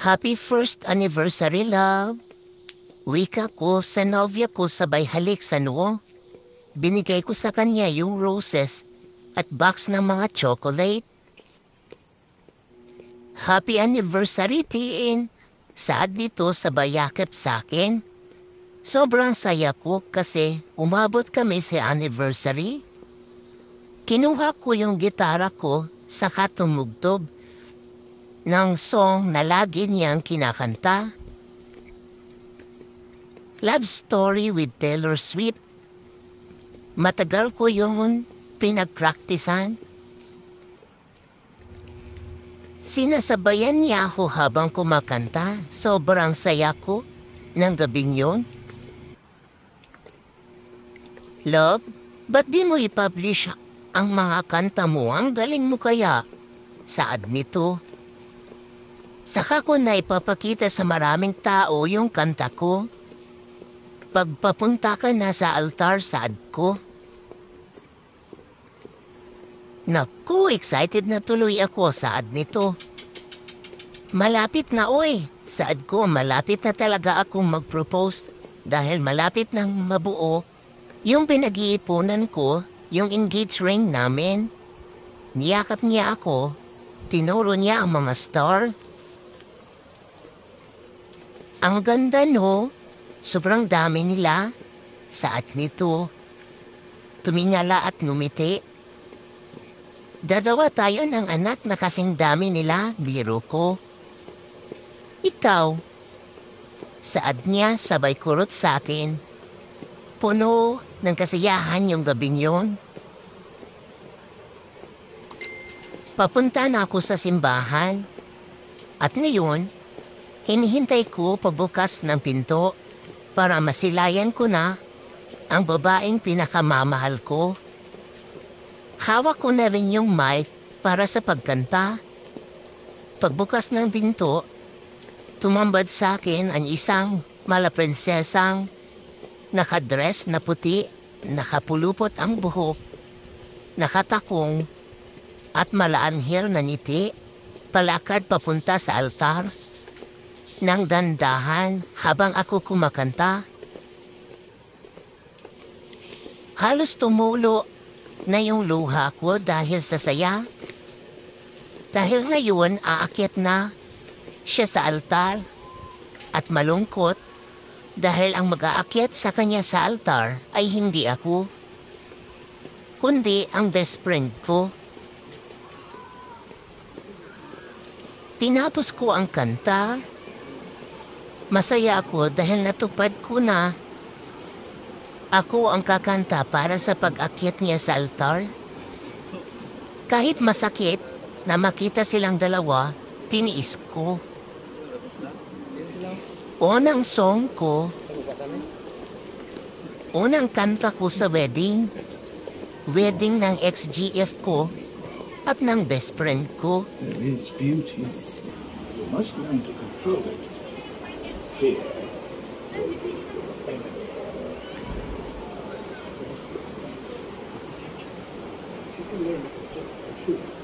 Happy first anniversary, love. Wika ko sa nobya ko sabay halik sa noo. Binigay ko sa kanya yung roses at box ng mga chocolate. Happy anniversary, Tiin. Saad dito sabay yakap sa akin. Sobrang saya ko kasi umabot kami sa anniversary. Kinuha ko yung gitara ko saka tumugtog ng song na lagi niyang kinakanta. Love Story with Taylor Swift. Matagal ko yung pinagpraktisan. Sinasabayan niya ako habang kumakanta. Sobrang saya ko ng gabing yun. Love, ba't di mo i-publish ang mga kanta mo? Ang galing mo kaya. Saad nito. Saka ko na ipapakita sa maraming tao yung kanta ko. Pagpapunta ka na sa altar, saad ko. Naku, excited na tuloy ako, saad nito. Malapit na oy, saad ko, malapit na talaga akong mag-propose dahil malapit nang mabuo yung pinag-iipunan ko, yung engaged ring namin. Niyakap niya ako, tinuro niya ang mga star. Ang ganda no, sobrang dami nila, saad nito. Tumingala at ngumiti. Dalawa tayo ng anak na kasing dami nila, biro ko. Ikaw, saad niya sabay kurot sa akin. Puno ng kasiyahan yung gabing yon. Papunta na ako sa simbahan. At ngayon, hinihintay ko pagbukas ng pinto para masilayan ko na ang babaeng pinakamamahal ko. Hawak ko na rin yung mic para sa pagkanta. Pagbukas ng pinto, tumambad sa akin ang isang malaprinsesang nakadress na puti, nakapulupot ang buhok, nakatakong at malaanghel na ngiti, palakad papunta sa altar. Nang dandahan habang ako kumakanta. Halos tumulo na yung luha ko dahil sa saya. Dahil ngayon aakyat na siya sa altar at malungkot dahil ang mag-aakyat sa kanya sa altar ay hindi ako, kundi ang best friend ko. Tinapos ko ang kanta. Masaya ako dahil natupad ko na ako ang kakanta para sa pag-akyat niya sa altar. Kahit masakit na makita silang dalawa, tiniis ko. Unang song ko, unang kanta ko sa wedding ng ex-GF ko at ng best friend ko. It's beauty. You must learn to control it. Here. You can learn to control it.